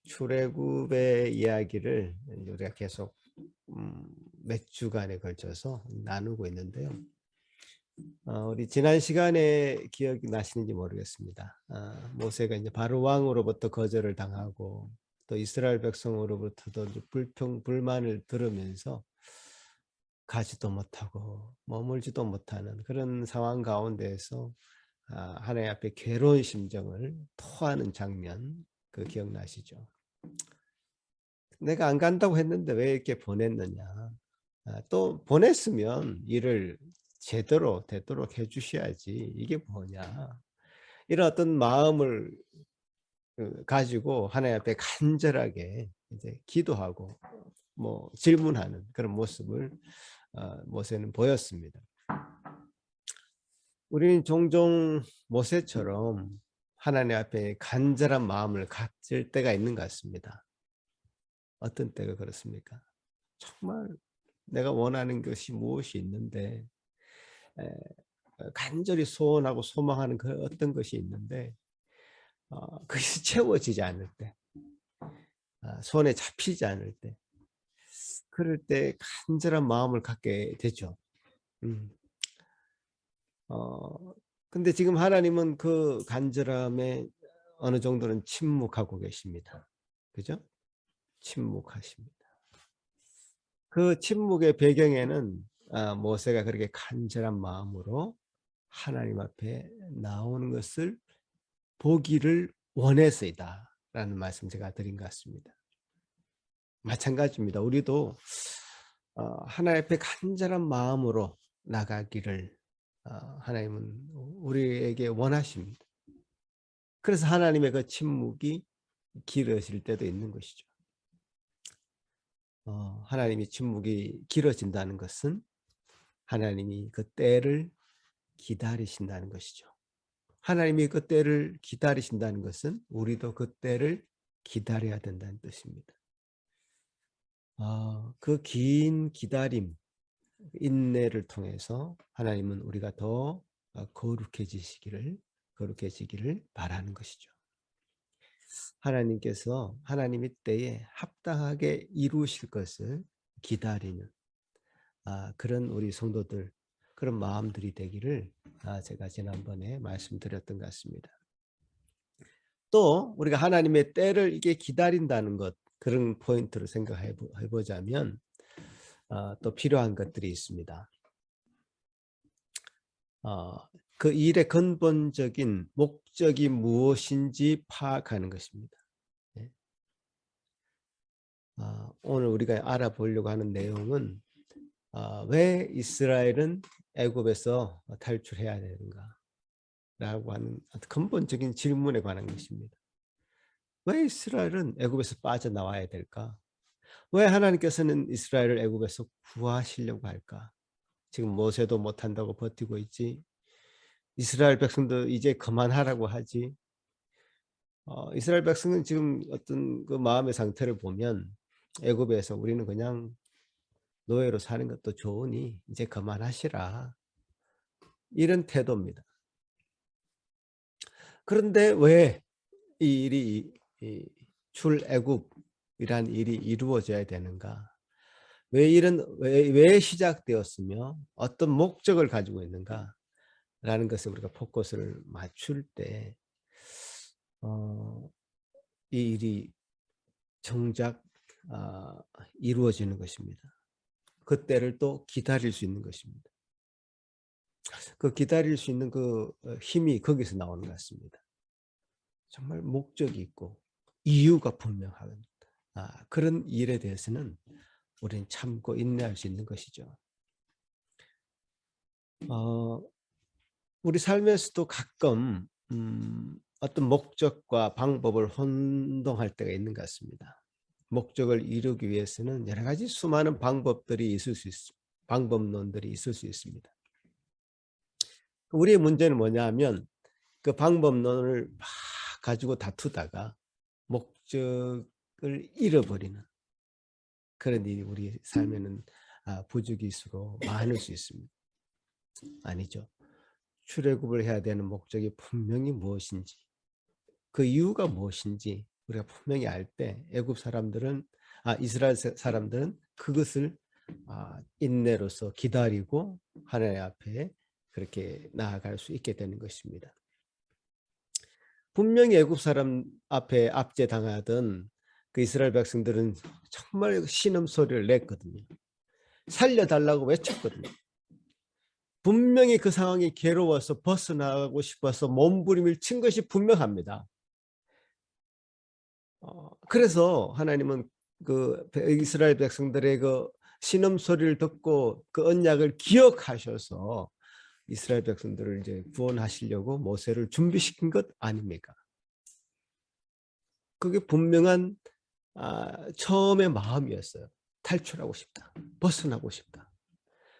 출애굽의 이야기를 우리가 계속 몇 주간에 걸쳐서 나누고 있는데요. 우리 지난 시간에 기억이 나시는지 모르겠습니다. 모세가 이제 바로 왕으로부터 거절을 당하고 또 이스라엘 백성으로부터도 이제 불만을 들으면서 가지도 못하고 머물지도 못하는 그런 상황 가운데에서 하나님 앞에 괴로운 심정을 토하는 장면, 그 기억나시죠? 내가 안 간다고 했는데 왜 이렇게 보냈느냐. 또 보냈으면 일을 제대로 되도록 해 주셔야지 이게 뭐냐. 이런 어떤 마음을 가지고 하나님 앞에 간절하게 이제 기도하고 뭐 질문하는 그런 모습을 모세는 보였습니다. 우리는 종종 모세처럼 하나님 앞에 간절한 마음을 가질 때가 있는 것 같습니다. 어떤 때가 그렇습니까? 정말 내가 원하는 것이 무엇이 있는데 간절히 소원하고 소망하는 그 어떤 것이 있는데 그것이 채워지지 않을 때, 손에 잡히지 않을 때, 그럴 때 간절한 마음을 갖게 되죠. 음. 어, 근데 지금 하나님은 그 간절함에 어느 정도는 침묵하고 계십니다. 그죠? 침묵하십니다. 그 침묵의 배경에는 모세가 그렇게 간절한 마음으로 하나님 앞에 나오는 것을 보기를 원해서이다라는 말씀 제가 드린 것 같습니다. 마찬가지입니다. 우리도 하나님 앞에 간절한 마음으로 나가기를 하나님은 우리에게 원하십니다. 그래서 하나님의 그 침묵이 길어질 때도 있는 것이죠. 하나님의 침묵이 길어진다는 것은 하나님이 그 때를 기다리신다는 것이죠. 하나님이 그 때를 기다리신다는 것은 우리도 그 때를 기다려야 된다는 뜻입니다. 그 긴 기다림, 인내를 통해서 하나님은 우리가 더 거룩해지기를 바라는 것이죠. 하나님께서 하나님의 때에 합당하게 이루실 것을 기다리는 그런 우리 성도들, 그런 마음들이 되기를 제가 지난번에 말씀드렸던 것 같습니다. 또 우리가 하나님의 때를 이게 기다린다는 것, 그런 포인트를 생각해 보자면 또 필요한 것들이 있습니다. 그 일의 근본적인 목적이 무엇인지 파악하는 것입니다. 네. 오늘 우리가 알아보려고 하는 내용은 왜 이스라엘은 애굽에서 탈출해야 되는가 라고 하는 근본적인 질문에 관한 것입니다. 왜 이스라엘은 애굽에서 빠져나와야 될까? 왜 하나님께서는 이스라엘을 애굽에서 구하시려고 할까? 지금 모세도 못한다고 버티고 있지. 이스라엘 백성도 이제 그만하라고 하지. 이스라엘 백성은 지금 어떤 그 마음의 상태를 보면 애굽에서 우리는 그냥 노예로 사는 것도 좋으니 이제 그만하시라. 이런 태도입니다. 그런데 왜 이 일이 출애굽이란 일이 이루어져야 되는가? 왜 시작되었으며 어떤 목적을 가지고 있는가라는 것을 우리가 포커스를 맞출 때 이 일이 정작 이루어지는 것입니다. 그때를 또 기다릴 수 있는 것입니다. 그 기다릴 수 있는 그 힘이 거기서 나오는 것 같습니다. 정말 목적이 있고 이유가 분명한 그런 일에 대해서는 우리는 참고 인내할 수 있는 것이죠. 우리 삶에서도 가끔 어떤 목적과 방법을 혼동할 때가 있는 것 같습니다. 목적을 이루기 위해서는 여러 가지 수많은 방법론들이 있을 수 있습니다. 우리의 문제는 뭐냐면 그 방법론을 막 가지고 다투다가 목적을 잃어버리는 그런 일이 우리 삶에는 부득이수로 많을 수 있습니다. 아니죠. 출애굽을 해야 되는 목적이 분명히 무엇인지, 그 이유가 무엇인지 우리가 분명히 알 때 애굽 사람들은 이스라엘 사람들은 그것을 인내로서 기다리고 하나님 앞에 그렇게 나아갈 수 있게 되는 것입니다. 분명히 애굽 사람 앞에 압제당하던 그 이스라엘 백성들은 정말 신음소리를 냈거든요. 살려달라고 외쳤거든요. 분명히 그 상황이 괴로워서 벗어나가고 싶어서 몸부림을 친 것이 분명합니다. 그래서 하나님은 그 이스라엘 백성들의 그 신음소리를 듣고 그 언약을 기억하셔서 이스라엘 백성들을 이제 구원하시려고 모세를 준비시킨 것 아닙니까? 그게 분명한 처음의 마음이었어요. 탈출하고 싶다. 벗어나고 싶다.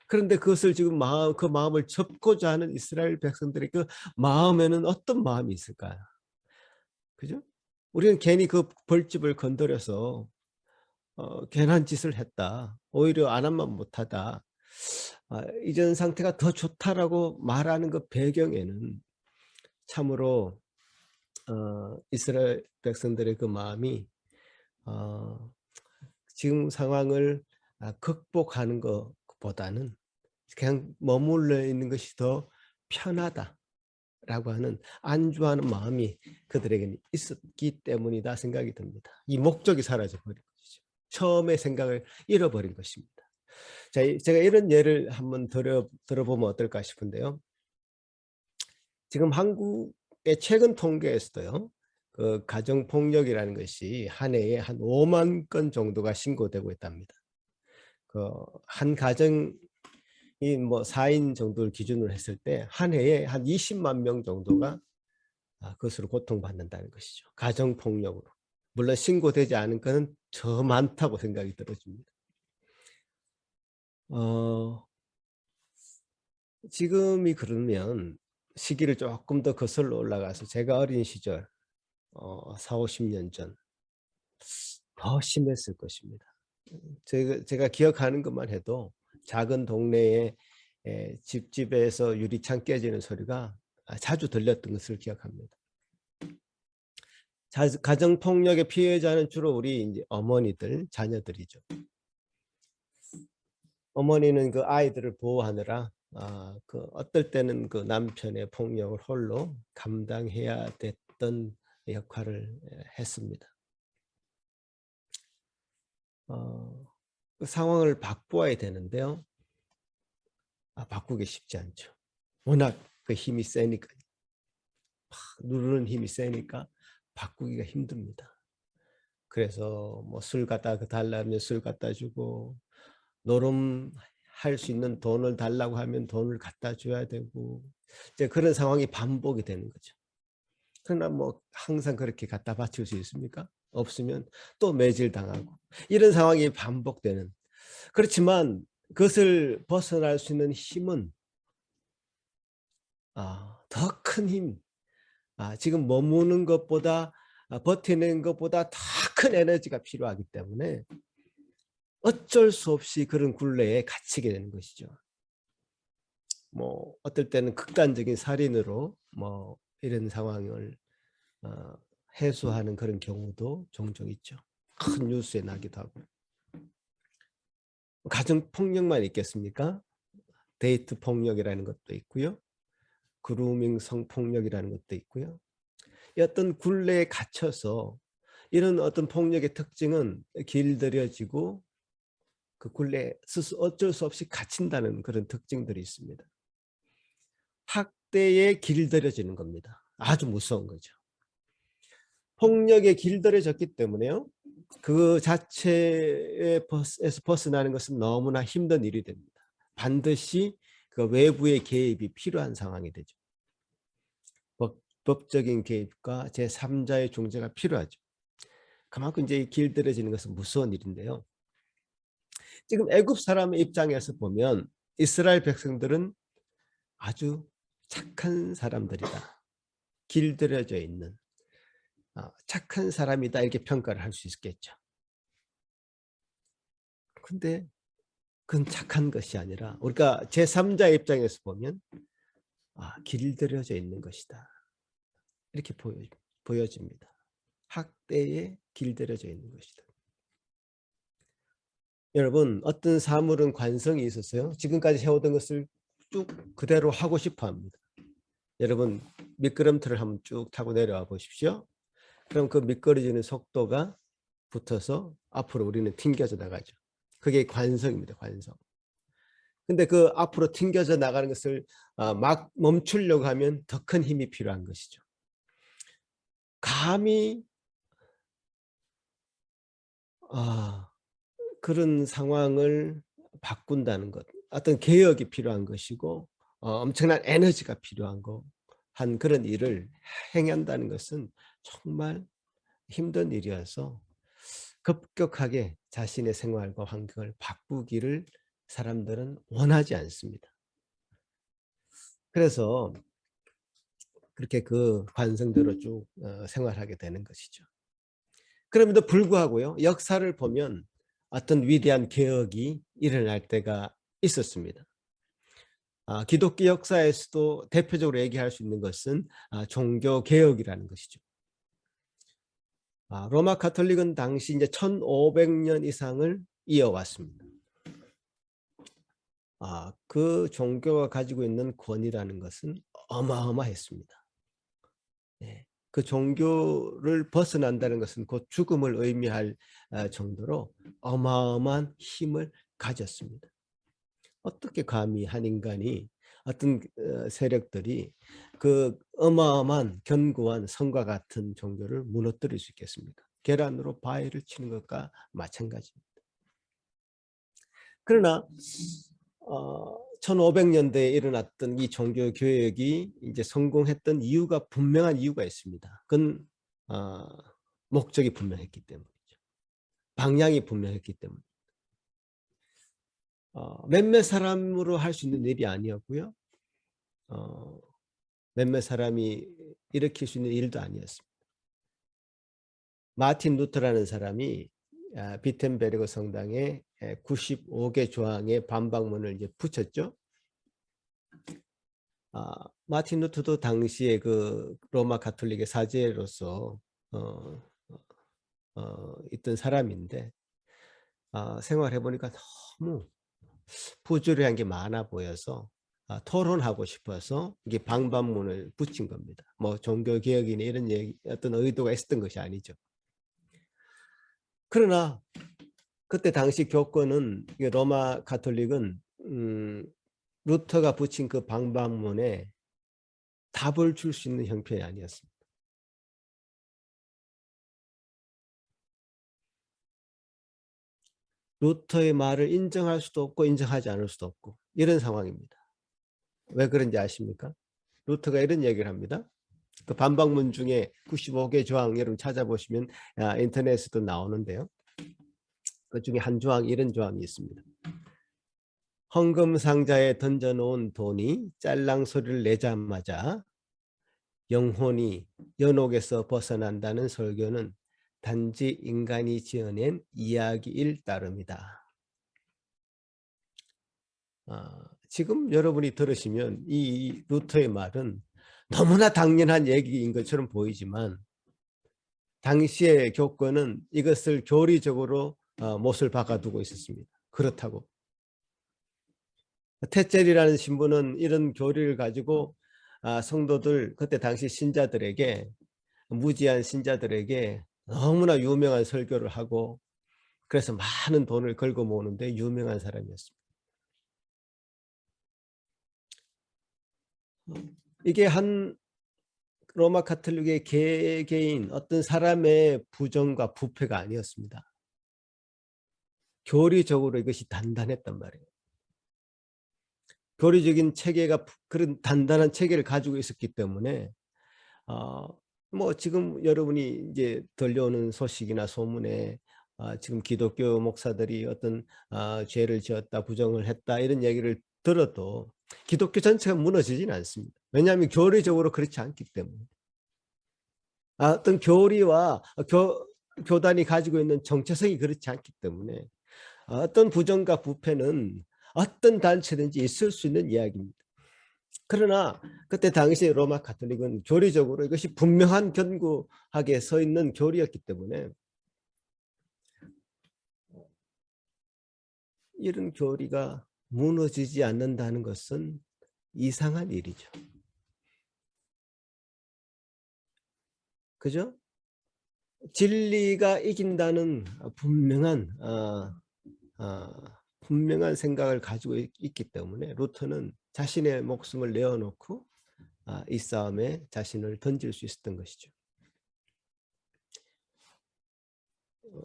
그런데 그것을 지금 그 마음을 접고자 하는 이스라엘 백성들의 그 마음에는 어떤 마음이 있을까요? 그죠? 우리는 괜히 그 벌집을 건드려서 괜한 짓을 했다. 오히려 안 하면 못하다. 이전 상태가 더 좋다라고 말하는 그 배경에는 참으로 이스라엘 백성들의 그 마음이 지금 상황을 극복하는 것보다는 그냥 머물러 있는 것이 더 편하다라고 하는 안주하는 마음이 그들에게는 있었기 때문이다 생각이 듭니다. 이 목적이 사라져버린 것이죠. 처음의 생각을 잃어버린 것입니다. 자, 제가 이런 예를 한번 들어보면 어떨까 싶은데요. 지금 한국의 최근 통계에서도요. 그 가정폭력이라는 것이 한 해에 한 5만 건 정도가 신고되고 있답니다. 그 한 가정이 뭐 4인 정도를 기준으로 했을 때 한 해에 한 20만 명 정도가 그것으로 고통받는다는 것이죠. 가정폭력으로. 물론 신고되지 않은 것은 더 많다고 생각이 들어집니다. 지금이 그러면 시기를 조금 더 거슬러 올라가서 제가 어린 시절 4, 50년 전 더 심했을 것입니다. 제가 기억하는 것만 해도 작은 동네에 집집에서 유리창 깨지는 소리가 자주 들렸던 것을 기억합니다. 가정폭력의 피해자는 주로 우리 이제 어머니들, 자녀들이죠. 어머니는 그 아이들을 보호하느라 그 어떨 때는 그 남편의 폭력을 홀로 감당해야 됐던 역할을 했습니다. 그 상황을 바꾸어야 되는데요. 바꾸기 쉽지 않죠. 워낙 그 힘이 세니까, 누르는 힘이 세니까 바꾸기가 힘듭니다. 그래서 뭐 술 갖다 달라면 술 갖다 주고, 노름할 수 있는 돈을 달라고 하면 돈을 갖다 줘야 되고, 이제 그런 상황이 반복이 되는 거죠. 그러나 뭐 항상 그렇게 갖다 바칠 수 있습니까? 없으면 또 매질당하고, 이런 상황이 반복되는. 그렇지만 그것을 벗어날 수 있는 힘은 더 큰 힘, 지금 머무는 것보다 버티는 것보다 더 큰 에너지가 필요하기 때문에 어쩔 수 없이 그런 굴레에 갇히게 되는 것이죠. 뭐 어떨 때는 극단적인 살인으로 뭐 이런 상황을 해소하는 그런 경우도 종종 있죠. 큰 뉴스에 나기도 하고. 가정 폭력만 있겠습니까? 데이트 폭력이라는 것도 있고요. 그루밍 성폭력이라는 것도 있고요. 어떤 굴레에 갇혀서 이런 어떤 폭력의 특징은 길들여지고 그 굴레에 어쩔 수 없이 갇힌다는 그런 특징들이 있습니다. 학대에 길들여지는 겁니다. 아주 무서운 거죠. 폭력에 길들여졌기 때문에요. 그 자체에서 벗어나는 것은 너무나 힘든 일이 됩니다. 반드시 그 외부의 개입이 필요한 상황이 되죠. 법적인 개입과 제3자의 중재가 필요하죠. 그만큼 이제 길들여지는 것은 무서운 일인데요. 지금 애굽 사람의 입장에서 보면 이스라엘 백성들은 아주 착한 사람들이다. 길들여져 있는 착한 사람이다, 이렇게 평가를 할 수 있겠죠. 근데 그건 착한 것이 아니라 우리가 제3자 입장에서 보면 길들여져 있는 것이다, 이렇게 보여집니다. 학대에 길들여져 있는 것이다. 여러분, 어떤 사물은 관성이 있었어요. 지금까지 해오던 것을 쭉 그대로 하고 싶어 합니다. 여러분, 미끄럼틀을 한번 쭉 타고 내려와 보십시오. 그럼 그 미끄러지는 속도가 붙어서 앞으로 우리는 튕겨져 나가죠. 그게 관성입니다. 관성. 근데 그 앞으로 튕겨져 나가는 것을 막 멈추려고 하면 더 큰 힘이 필요한 것이죠. 감히 그런 상황을 바꾼다는 것, 어떤 개혁이 필요한 것이고 엄청난 에너지가 필요한 거, 한 그런 일을 행한다는 것은 정말 힘든 일이어서 급격하게 자신의 생활과 환경을 바꾸기를 사람들은 원하지 않습니다. 그래서 그렇게 그 관성대로 쭉 생활하게 되는 것이죠. 그럼에도 불구하고요, 역사를 보면 어떤 위대한 개혁이 일어날 때가 있었습니다. 기독교 역사에서도 대표적으로 얘기할 수 있는 것은 종교 개혁이라는 것이죠. 로마 가톨릭은 당시 이제 1500년 이상을 이어왔습니다. 그 종교가 가지고 있는 권위라는 것은 어마어마했습니다. 네. 그 종교를 벗어난다는 것은 곧 죽음을 의미할 정도로 어마어마한 힘을 가졌습니다. 어떻게 감히 한 인간이 어떤 세력들이 그 어마어마한 견고한 성과 같은 종교를 무너뜨릴 수 있겠습니까? 계란으로 바위를 치는 것과 마찬가지입니다. 그러나 1500년대에 일어났던 이 종교 교역이 이제 성공했던 이유가 분명한 이유가 있습니다. 그건 목적이 분명했기 때문이죠. 방향이 분명했기 때문에. 몇몇 사람으로 할 수 있는 일이 아니었고요. 몇몇 사람이 일으킬 수 있는 일도 아니었습니다. 마틴 루터라는 사람이 비텐베르그 성당에 95개 조항의 반박문을 이제 붙였죠. 마틴 루터도 당시에 그 로마 가톨릭의 사제로서 있던 사람인데 생활해 보니까 너무 부조리한 게 많아 보여서 토론하고 싶어서 이게 방반문을 붙인 겁니다. 뭐 종교 개혁이나 이런 얘기, 어떤 의도가 있었던 것이 아니죠. 그러나 그때 당시 교권은 로마 가톨릭은 루터가 붙인 그 방반문에 답을 줄 수 있는 형편이 아니었습니다. 루터의 말을 인정할 수도 없고 인정하지 않을 수도 없고 이런 상황입니다. 왜 그런지 아십니까? 루터가 이런 얘기를 합니다. 그 반박문 중에 95개 조항 여러분 찾아보시면 인터넷에도 나오는데요. 그 중에 한 조항 이런 조항이 있습니다. 헌금 상자에 던져놓은 돈이 짤랑 소리를 내자마자 영혼이 연옥에서 벗어난다는 설교는 단지 인간이 지어낸 이야기일 따름이다. 지금 여러분이 들으시면 이 루터의 말은 너무나 당연한 얘기인 것처럼 보이지만 당시의 교권은 이것을 교리적으로 못을 박아두고 있었습니다. 그렇다고. 테첼이라는 신부는 이런 교리를 가지고 성도들 그때 당시 신자들에게 무지한 신자들에게 너무나 유명한 설교를 하고 그래서 많은 돈을 걸고 모으는데 유명한 사람이었습니다. 이게 한 로마 가톨릭의 개개인 어떤 사람의 부정과 부패가 아니었습니다. 교리적으로 이것이 단단했단 말이에요. 교리적인 체계가 그런 단단한 체계를 가지고 있었기 때문에 뭐 지금 여러분이 이제 들려오는 소식이나 소문에 지금 기독교 목사들이 어떤 죄를 지었다, 부정을 했다 이런 얘기를 들어도 기독교 전체가 무너지지는 않습니다. 왜냐하면 교리적으로 그렇지 않기 때문에. 어떤 교리와 교단이 가지고 있는 정체성이 그렇지 않기 때문에 어떤 부정과 부패는 어떤 단체든지 있을 수 있는 이야기입니다. 그러나 그때 당시 로마 가톨릭은 교리적으로 이것이 분명한 견고하게 서 있는 교리였기 때문에 이런 교리가 무너지지 않는다는 것은 이상한 일이죠. 그죠? 진리가 이긴다는 분명한 생각을 가지고 있기 때문에 루터는 자신의 목숨을 내어놓고 이 싸움에 자신을 던질 수 있었던 것이죠.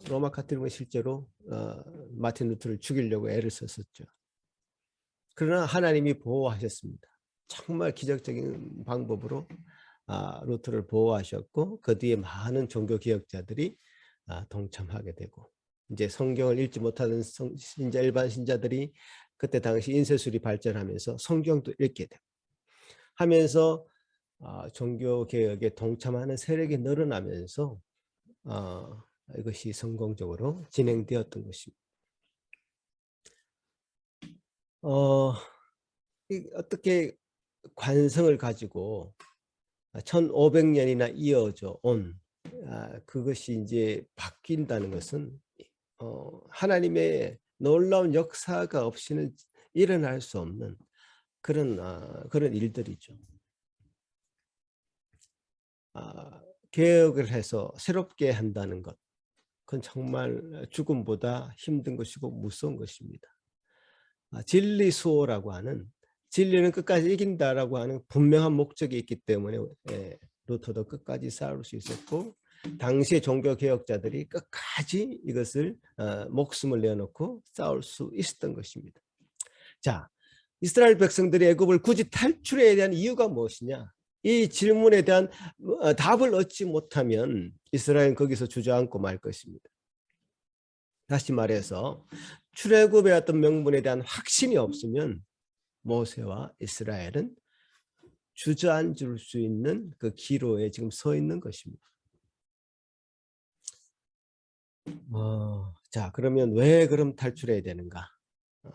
로마 카톨릭은 실제로 마틴 루터를 죽이려고 애를 썼었죠. 그러나 하나님이 보호하셨습니다. 정말 기적적인 방법으로 루터를 보호하셨고 그 뒤에 많은 종교개혁자들이 동참하게 되고 이제 성경을 읽지 못하는 일반 신자들이 그때 당시 인쇄술이 발전하면서 성경도 읽게 되고 하면서 종교개혁에 동참하는 세력이 늘어나면서 이것이 성공적으로 진행되었던 것입니다. 어떻게 관성을 가지고 1500년이나 이어져 온 그것이 이제 바뀐다는 것은 하나님의 놀라운 역사가 없이는 일어날 수 없는 그런 일들이죠. 개혁을 해서 새롭게 한다는 것, 그건 정말 죽음보다 힘든 것이고 무서운 것입니다. 진리 수호라고 하는, 진리는 끝까지 이긴다라고 하는 분명한 목적이 있기 때문에 루터도 끝까지 싸울 수 있었고 당시의 종교개혁자들이 끝까지 이것을 목숨을 내어놓고 싸울 수 있었던 것입니다. 자, 이스라엘 백성들이 애굽을 굳이 탈출해야 대한 이유가 무엇이냐? 이 질문에 대한 답을 얻지 못하면 이스라엘은 거기서 주저앉고 말 것입니다. 다시 말해서 출애굽의 어떤 명분에 대한 확신이 없으면 모세와 이스라엘은 주저앉을 수 있는 그 기로에 지금 서 있는 것입니다. 자, 그러면 왜 그럼 탈출해야 되는가?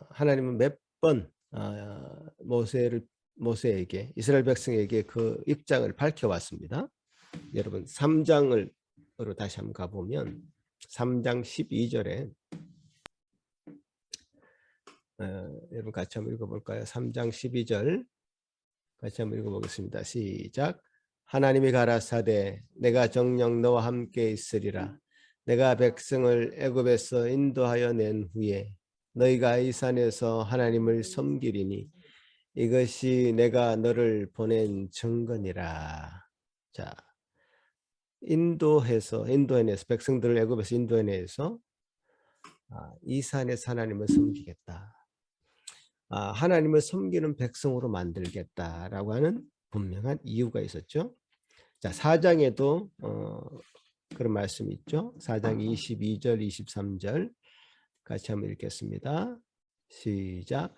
하나님은 몇 번 모세에게, 이스라엘 백성에게 그 입장을 밝혀왔습니다. 여러분 3장으로 다시 한번 가보면 3장 12절에 여러분 같이 한번 읽어볼까요? 3장 12절 같이 한번 읽어보겠습니다. 시작. 하나님이 가라사대 내가 정녕 너와 함께 있으리라. 내가 백성을 애굽에서 인도하여 낸 후에 너희가 이 산에서 하나님을 섬기리니 이것이 내가 너를 보낸 증거니라. 자, 인도해내서 백성들을 애굽에서 인도해내서 이 산에서 하나님을 섬기겠다. 하나님을 섬기는 백성으로 만들겠다라고 하는 분명한 이유가 있었죠. 자, 4장에도 그런 말씀이 있죠. 4장 22절, 23절 같이 한번 읽겠습니다. 시작.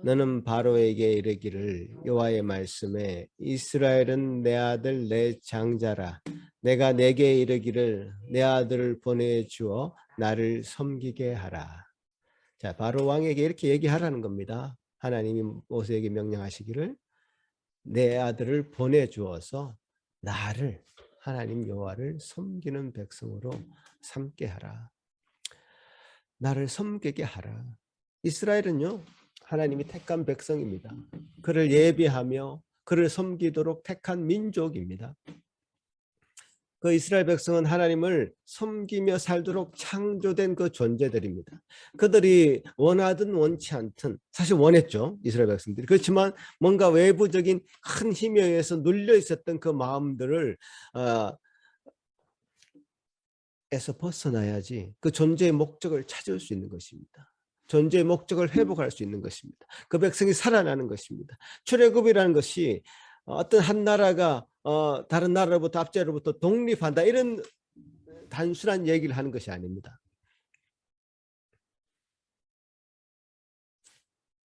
너는 바로에게 이르기를 여호와의 말씀에 이스라엘은 내 아들 내 장자라. 내가 내게 이르기를 내 아들을 보내주어 나를 섬기게 하라. 자, 바로 왕에게 이렇게 얘기하라는 겁니다. 하나님이 모세에게 명령하시기를 내 아들을 보내주어서 나를 하나님 여호와를 섬기는 백성으로 삼게 하라. 나를 섬기게 하라. 이스라엘은요, 하나님이 택한 백성입니다. 그를 예비하며 그를 섬기도록 택한 민족입니다. 그 이스라엘 백성은 하나님을 섬기며 살도록 창조된 그 존재들입니다. 그들이 원하든 원치 않든 사실 원했죠. 이스라엘 백성들이. 그렇지만 뭔가 외부적인 큰 힘에 의해서 눌려 있었던 그 마음들을 에서 벗어나야지 그 존재의 목적을 찾을 수 있는 것입니다. 존재의 목적을 회복할 수 있는 것입니다. 그 백성이 살아나는 것입니다. 출애굽이라는 것이 어떤 한 나라가 다른 나라로부터 압제로부터 독립한다 이런 단순한 얘기를 하는 것이 아닙니다.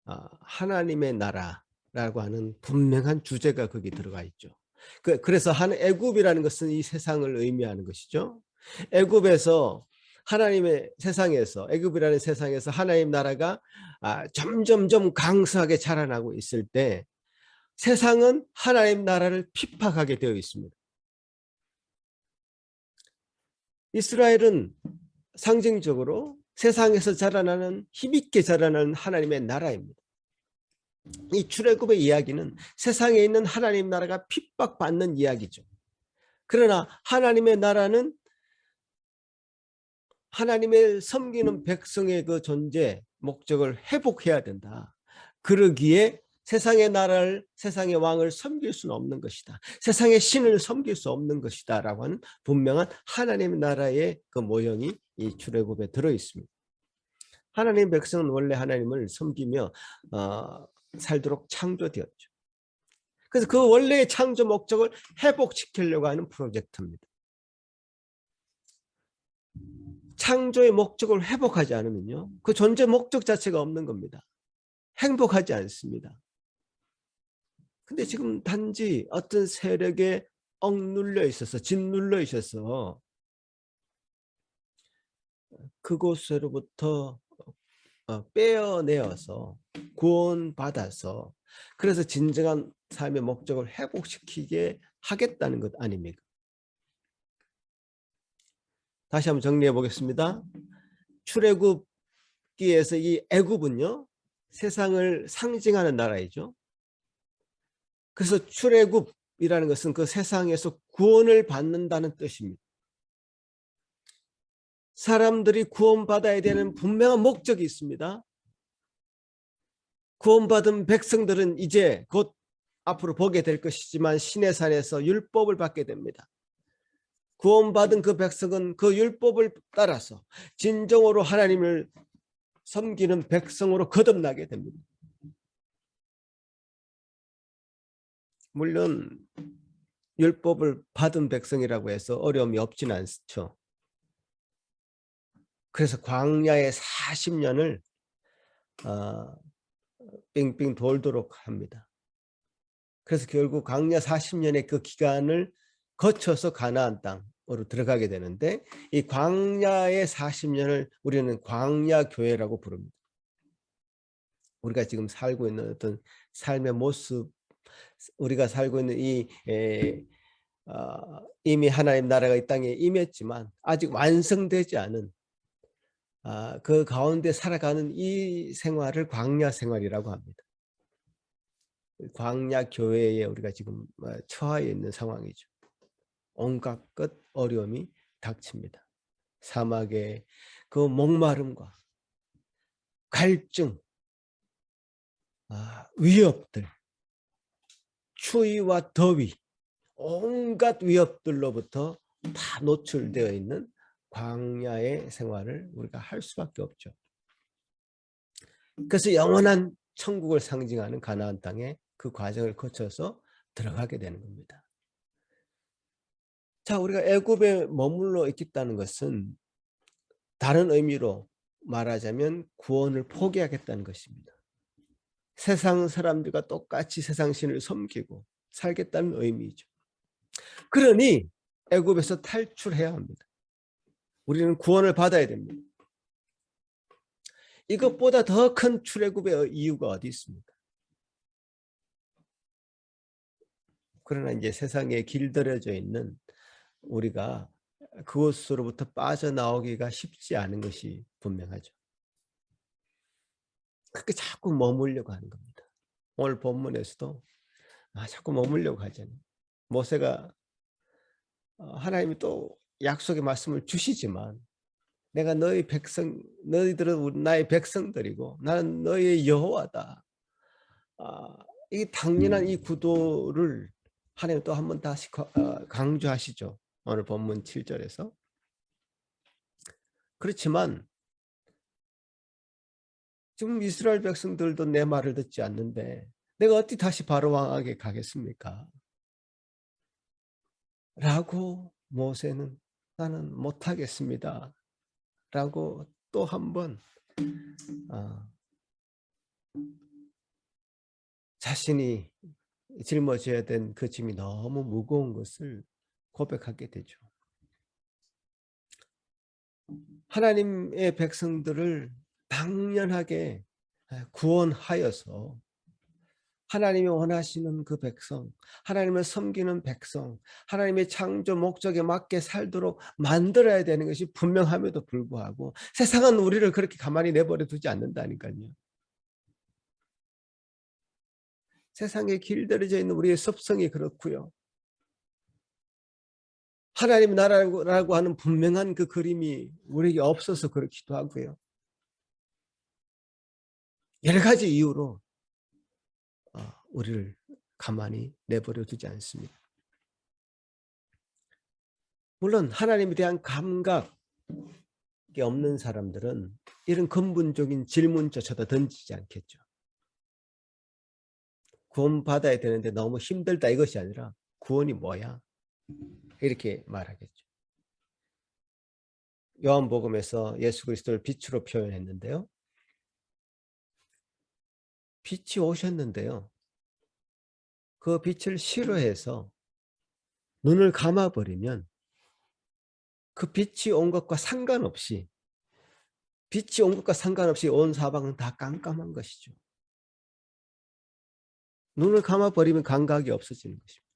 하나님의 나라라고 하는 분명한 주제가 거기 들어가 있죠. 그래서 애굽이라는 것은 이 세상을 의미하는 것이죠. 애굽에서 하나님의 세상에서 애굽이라는 세상에서 하나님 나라가 점점점 강성하게 자라나고 있을 때 세상은 하나님 나라를 핍박하게 되어 있습니다. 이스라엘은 상징적으로 세상에서 자라나는 힘있게 자라나는 하나님의 나라입니다. 이 출애굽의 이야기는 세상에 있는 하나님 나라가 핍박받는 이야기죠. 그러나 하나님의 나라는 하나님의 섬기는 백성의 그 존재 목적을 회복해야 된다. 그러기에 세상의 나라를, 세상의 왕을 섬길 수는 없는 것이다. 세상의 신을 섬길 수 없는 것이다 라고 하는 분명한 하나님의 나라의 그 모형이 이 출애굽에 들어 있습니다. 하나님의 백성은 원래 하나님을 섬기며 살도록 창조되었죠. 그래서 그 원래의 창조 목적을 회복시키려고 하는 프로젝트입니다. 창조의 목적을 회복하지 않으면요, 그 존재 목적 자체가 없는 겁니다. 행복하지 않습니다. 근데 지금 단지 어떤 세력에 억눌려 있어서, 짓눌려 있어서 그곳으로부터 빼어내어서 구원받아서 그래서 진정한 삶의 목적을 회복시키게 하겠다는 것 아닙니까? 다시 한번 정리해 보겠습니다. 출애굽기에서 이 애굽은요, 세상을 상징하는 나라이죠. 그래서 출애굽이라는 것은 그 세상에서 구원을 받는다는 뜻입니다. 사람들이 구원받아야 되는 분명한 목적이 있습니다. 구원받은 백성들은 이제 곧 앞으로 보게 될 것이지만 시내산에서 율법을 받게 됩니다. 구원받은 그 백성은 그 율법을 따라서 진정으로 하나님을 섬기는 백성으로 거듭나게 됩니다. 물론 율법을 받은 백성이라고 해서 어려움이 없지는 않죠. 그래서 광야의 40년을 빙빙 돌도록 합니다. 그래서 결국 광야 40년의 그 기간을 거쳐서 가나안 땅으로 들어가게 되는데, 이 광야의 40년을 우리는 광야 교회라고 부릅니다. 우리가 지금 살고 있는 어떤 삶의 모습, 우리가 살고 있는 이미 하나님 나라가 이 땅에 임했지만 아직 완성되지 않은 그 가운데 살아가는 이 생활을 광야 생활이라고 합니다. 광야 교회에 우리가 지금 처해 있는 상황이죠. 온갖 것 어려움이 닥칩니다. 사막의 그 목마름과 갈증, 위협들, 추위와 더위, 온갖 위협들로부터 다 노출되어 있는 광야의 생활을 우리가 할 수밖에 없죠. 그래서 영원한 천국을 상징하는 가나안 땅에 그 과정을 거쳐서 들어가게 되는 겁니다. 자, 우리가 애굽에 머물러 있겠다는 것은 다른 의미로 말하자면 구원을 포기하겠다는 것입니다. 세상 사람들과 똑같이 세상 신을 섬기고 살겠다는 의미죠. 그러니 애굽에서 탈출해야 합니다. 우리는 구원을 받아야 됩니다. 이것보다 더 큰 출애굽의 이유가 어디 있습니까? 그러나 이제 세상에 길들여져 있는 우리가 그곳으로부터 빠져나오기가 쉽지 않은 것이 분명하죠. 그렇게 자꾸 머물려고 하는 겁니다. 오늘 본문에서도 자꾸 머물려고 하잖아요. 모세가 하나님이 또 약속의 말씀을 주시지만 내가 너희 백성, 너희들은 나의 백성들이고 나는 너희의 여호와다. 이 당연한 이 구도를 하나님 또 한 번 다시 강조하시죠. 오늘 본문 7절에서. 그렇지만 지금 이스라엘 백성들도 내 말을 듣지 않는데 내가 어떻게 다시 바로 왕에게 가겠습니까? 라고 모세는 나는 못하겠습니다. 라고 또 한 번 자신이 짊어져야 된 그 짐이 너무 무거운 것을 고백하게 되죠. 하나님의 백성들을 당연하게 구원하여서 하나님이 원하시는 그 백성, 하나님을 섬기는 백성, 하나님의 창조 목적에 맞게 살도록 만들어야 되는 것이 분명함에도 불구하고 세상은 우리를 그렇게 가만히 내버려 두지 않는다니까요. 세상에 길들여져 있는 우리의 습성이 그렇고요. 하나님 나라라고 하는 분명한 그 그림이 우리에게 없어서 그렇기도 하고요. 여러 가지 이유로 우리를 가만히 내버려 두지 않습니다. 물론 하나님에 대한 감각이 없는 사람들은 이런 근본적인 질문조차도 던지지 않겠죠. 구원받아야 되는데 너무 힘들다 이것이 아니라 구원이 뭐야? 이렇게 말하겠죠. 요한복음에서 예수 그리스도를 빛으로 표현했는데요. 빛이 오셨는데요. 그 빛을 싫어해서 눈을 감아버리면 그 빛이 온 것과 상관없이 온 사방은 다 깜깜한 것이죠. 눈을 감아버리면 감각이 없어지는 것입니다.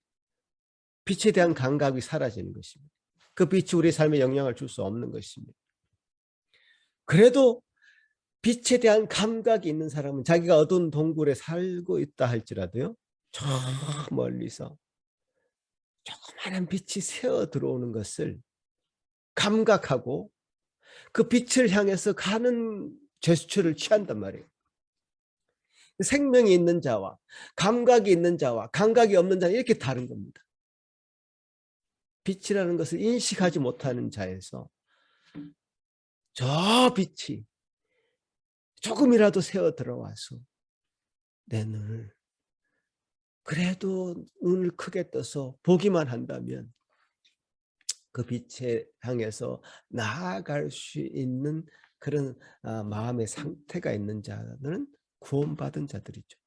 빛에 대한 감각이 사라지는 것입니다. 그 빛이 우리 삶에 영향을 줄 수 없는 것입니다. 그래도 빛에 대한 감각이 있는 사람은 자기가 어두운 동굴에 살고 있다 할지라도요. 저 멀리서 조그마한 빛이 새어 들어오는 것을 감각하고 그 빛을 향해서 가는 제스처를 취한단 말이에요. 생명이 있는 자와 감각이 있는 자와 감각이 없는 자는 이렇게 다른 겁니다. 빛이라는 것을 인식하지 못하는 자에서 저 빛이 조금이라도 새어 들어와서 내 눈을 그래도 눈을 크게 떠서 보기만 한다면 그 빛에 향해서 나아갈 수 있는 그런 마음의 상태가 있는 자들은 구원받은 자들이죠.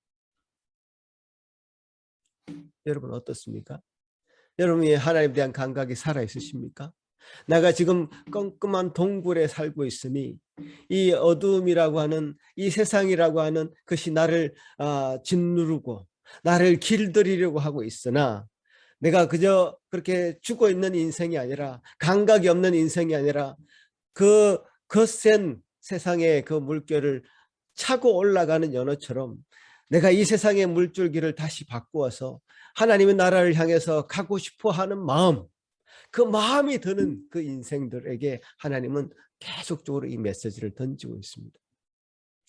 여러분 어떻습니까? 여러분이 하나님에 대한 감각이 살아있으십니까? 내가 지금 껌껌한 동굴에 살고 있으니 이 어두움이라고 하는 이 세상이라고 하는 것이 나를 짓누르고 나를 길들이려고 하고 있으나 내가 그저 그렇게 죽어 있는 인생이 아니라 감각이 없는 인생이 아니라 그 거센 세상의 그 물결을 차고 올라가는 연어처럼 내가 이 세상의 물줄기를 다시 바꾸어서 하나님의 나라를 향해서 가고 싶어 하는 마음, 그 마음이 드는 그 인생들에게 하나님은 계속적으로 이 메시지를 던지고 있습니다.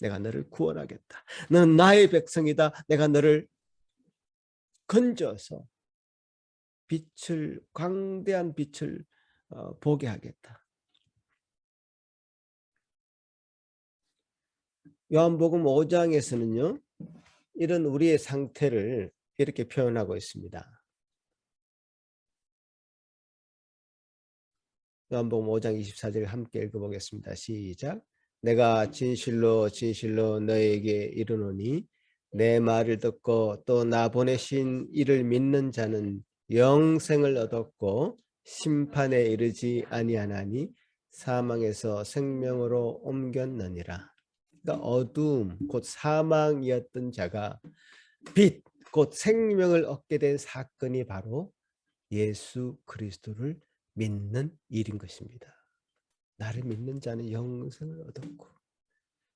내가 너를 구원하겠다. 너는 나의 백성이다. 내가 너를 건져서 빛을, 광대한 빛을 보게 하겠다. 요한복음 5장에서는요. 이런 우리의 상태를 이렇게 표현하고 있습니다. 요한복음 5장 24절 함께 읽어보겠습니다. 시작. 내가 진실로 진실로 너에게 이르노니 내 말을 듣고 또 나 보내신 이를 믿는 자는 영생을 얻었고 심판에 이르지 아니하나니 사망에서 생명으로 옮겼느니라. 그러니까 어두움 곧 사망이었던 자가 빛 곧 생명을 얻게 된 사건이 바로 예수 그리스도를 믿는 일인 것입니다. 나를 믿는 자는 영생을 얻었고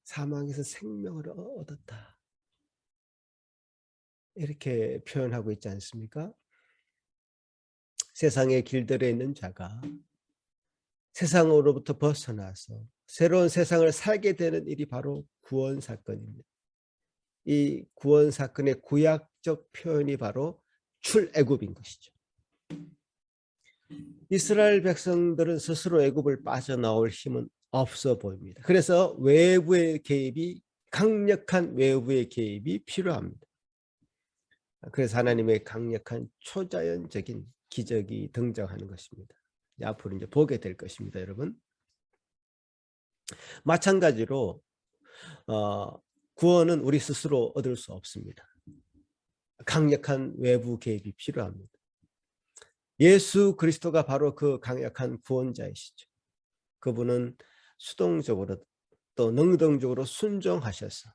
사망에서 생명을 얻었다. 이렇게 표현하고 있지 않습니까? 세상에 길들여 있는 자가 세상으로부터 벗어나서 새로운 세상을 살게 되는 일이 바로 구원 사건입니다. 이 구원 사건의 구약적 표현이 바로 출애굽인 것이죠. 이스라엘 백성들은 스스로 애굽을 빠져나올 힘은 없어 보입니다. 그래서 외부의 개입이 강력한 외부의 개입이 필요합니다. 그래서 하나님의 강력한 초자연적인 기적이 등장하는 것입니다. 앞으로 이제 보게 될 것입니다, 여러분. 마찬가지로 구원은 우리 스스로 얻을 수 없습니다. 강력한 외부 개입이 필요합니다. 예수 그리스도가 바로 그 강력한 구원자이시죠. 그분은 수동적으로 또 능동적으로 순종하셔서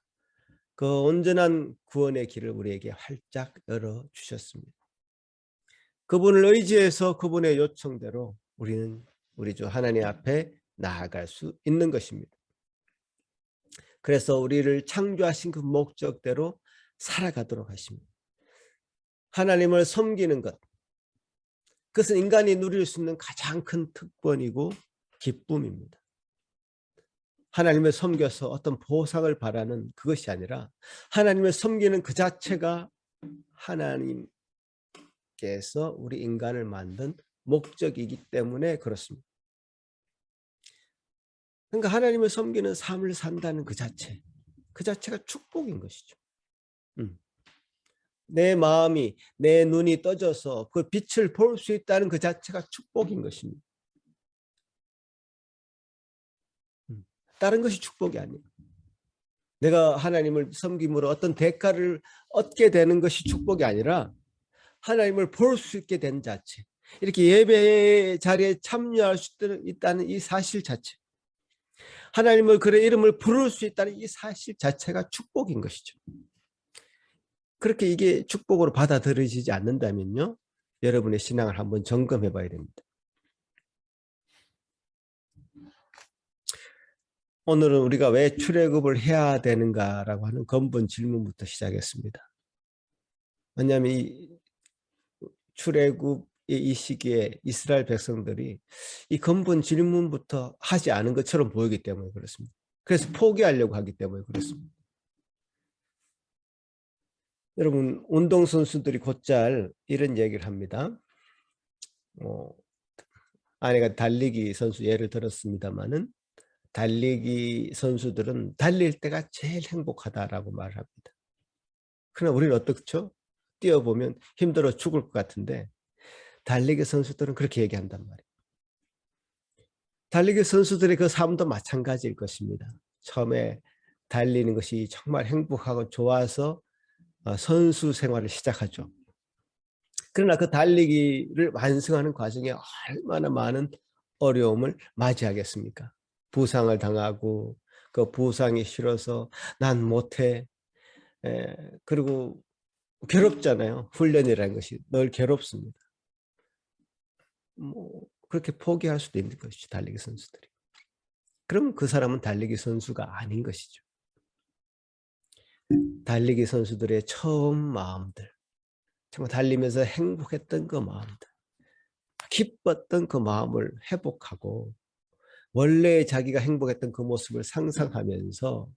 그 온전한 구원의 길을 우리에게 활짝 열어 주셨습니다. 그분을 의지해서 그분의 요청대로 우리는 우리 주 하나님 앞에 나아갈 수 있는 것입니다. 그래서 우리를 창조하신 그 목적대로 살아가도록 하십니다. 하나님을 섬기는 것, 그것은 인간이 누릴 수 있는 가장 큰 특권이고 기쁨입니다. 하나님을 섬겨서 어떤 보상을 바라는 그것이 아니라 하나님을 섬기는 그 자체가 하나님께서 우리 인간을 만든 목적이기 때문에 그렇습니다. 그러니까 하나님을 섬기는 삶을 산다는 그 자체가 축복인 것이죠. 내 마음이, 내 눈이 떠져서 그 빛을 볼 수 있다는 그 자체가 축복인 것입니다. 다른 것이 축복이 아니에요. 내가 하나님을 섬김으로 어떤 대가를 얻게 되는 것이 축복이 아니라 하나님을 볼 수 있게 된 자체, 이렇게 예배 자리에 참여할 수 있다는 이 사실 자체, 하나님을 그의 이름을 부를 수 있다는 이 사실 자체가 축복인 것이죠. 그렇게 이게 축복으로 받아들여지지 않는다면요, 여러분의 신앙을 한번 점검해 봐야 됩니다. 오늘은 우리가 왜 출애굽을 해야 되는가라고 하는 근본 질문부터 시작했습니다. 왜냐하면 이 출애굽의 이 시기에 이스라엘 백성들이 이 근본 질문부터 하지 않은 것처럼 보이기 때문에 그렇습니다. 그래서 포기하려고 하기 때문에 그렇습니다. 여러분, 운동선수들이 곧잘 이런 얘기를 합니다. 아내가 달리기 선수 예를 들었습니다마는 달리기 선수들은 달릴 때가 제일 행복하다라고 말을 합니다. 그러나 우리는 어떻죠? 뛰어보면 힘들어 죽을 것 같은데 달리기 선수들은 그렇게 얘기한단 말이에요. 달리기 선수들의 그 삶도 마찬가지일 것입니다. 처음에 달리는 것이 정말 행복하고 좋아서 선수 생활을 시작하죠. 그러나 그 달리기를 완성하는 과정에 얼마나 많은 어려움을 맞이하겠습니까? 부상을 당하고 그 부상이 싫어서 난 못해. 그리고 괴롭잖아요. 훈련이라는 것이 늘 괴롭습니다. 그렇게 포기할 수도 있는 것이죠. 달리기 선수들이. 그럼 그 사람은 달리기 선수가 아닌 것이죠. 달리기 선수들의 처음 마음들, 정말 달리면서 행복했던 그 마음들, 기뻤던 그 마음을 회복하고 원래 자기가 행복했던 그 모습을 상상하면서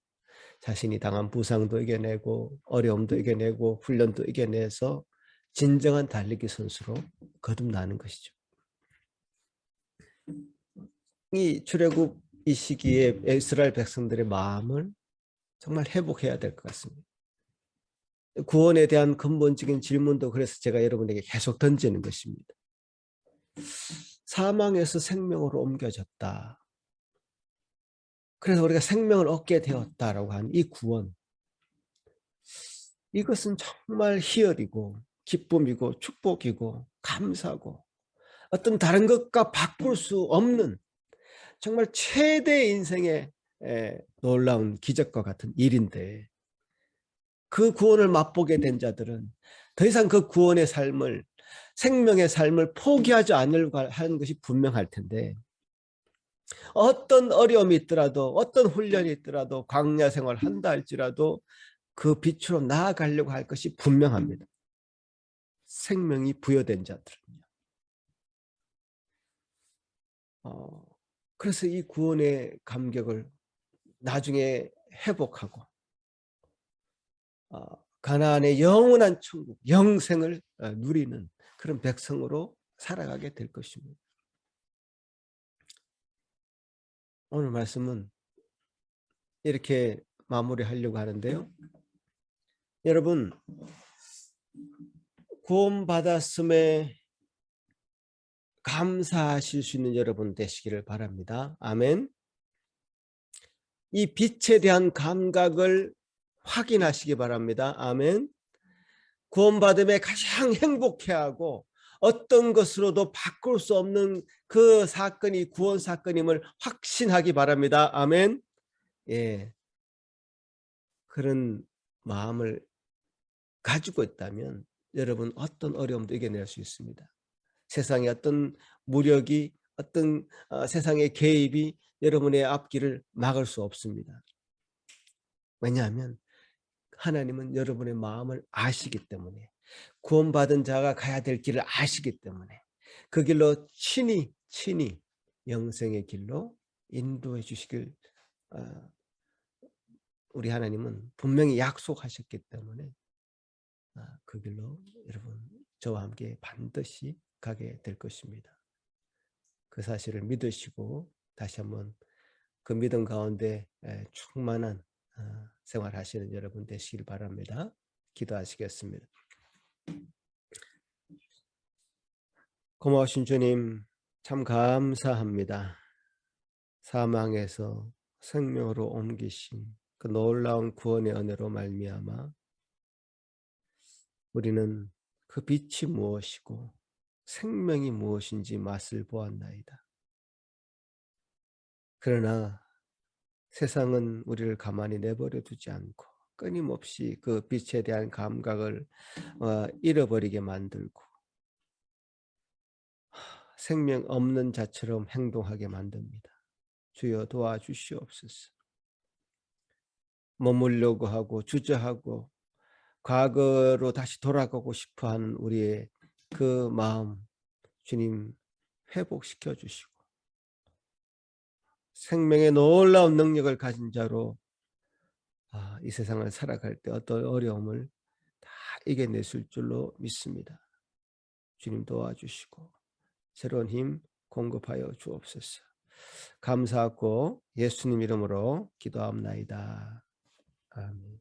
자신이 당한 부상도 이겨내고 어려움도 이겨내고 훈련도 이겨내서 진정한 달리기 선수로 거듭나는 것이죠. 이 출애굽 이 시기에 이스라엘 백성들의 마음을 정말 회복해야 될 것 같습니다. 구원에 대한 근본적인 질문도 그래서 제가 여러분에게 계속 던지는 것입니다. 사망에서 생명으로 옮겨졌다. 그래서 우리가 생명을 얻게 되었다라고 하는 이 구원, 이것은 정말 희열이고 기쁨이고 축복이고 감사고 어떤 다른 것과 바꿀 수 없는 정말 최대 인생의 놀라운 기적과 같은 일인데, 그 구원을 맛보게 된 자들은 더 이상 그 구원의 삶을, 생명의 삶을 포기하지 않으려고 하는 것이 분명할 텐데, 어떤 어려움이 있더라도 어떤 훈련이 있더라도 광야 생활을 한다 할지라도 그 빛으로 나아가려고 할 것이 분명합니다. 생명이 부여된 자들은요. 그래서 이 구원의 감격을 나중에 회복하고 가나안의 영원한 천국, 영생을 누리는 그런 백성으로 살아가게 될 것입니다. 오늘 말씀은 이렇게 마무리하려고 하는데요. 여러분, 구원받았음에 감사하실 수 있는 여러분 되시기를 바랍니다. 아멘. 이 빛에 대한 감각을 확인하시기 바랍니다. 아멘. 구원받음에 가장 행복해하고 어떤 것으로도 바꿀 수 없는 그 사건이 구원 사건임을 확신하기 바랍니다. 아멘. 예. 그런 마음을 가지고 있다면 여러분 어떤 어려움도 이겨낼 수 있습니다. 세상의 어떤 무력이 어떤 세상의 개입이 여러분의 앞길을 막을 수 없습니다. 왜냐하면 하나님은 여러분의 마음을 아시기 때문에, 구원받은 자가 가야 될 길을 아시기 때문에 그 길로 친히 영생의 길로 인도해 주시길 우리 하나님은 분명히 약속하셨기 때문에 그 길로 여러분 저와 함께 반드시 가게 될 것입니다. 그 사실을 믿으시고 다시 한번 그 믿음 가운데 충만한 생활하시는 여러분 되시길 바랍니다. 기도하시겠습니다. 고마우신 주님, 참 감사합니다. 사망에서 생명으로 옮기신 그 놀라운 구원의 은혜로 말미암아 우리는 그 빛이 무엇이고 생명이 무엇인지 맛을 보았나이다. 그러나 세상은 우리를 가만히 내버려 두지 않고 끊임없이 그 빛에 대한 감각을 잃어버리게 만들고 생명 없는 자처럼 행동하게 만듭니다. 주여 도와주시옵소서. 머물려고 하고 주저하고 과거로 다시 돌아가고 싶어하는 우리의 그 마음 주님 회복시켜 주시고 생명의 놀라운 능력을 가진 자로 이 세상을 살아갈 때 어떤 어려움을 다 이겨냈을 줄로 믿습니다. 주님 도와주시고 새로운 힘 공급하여 주옵소서. 감사하고 예수님 이름으로 기도합나이다. 아멘.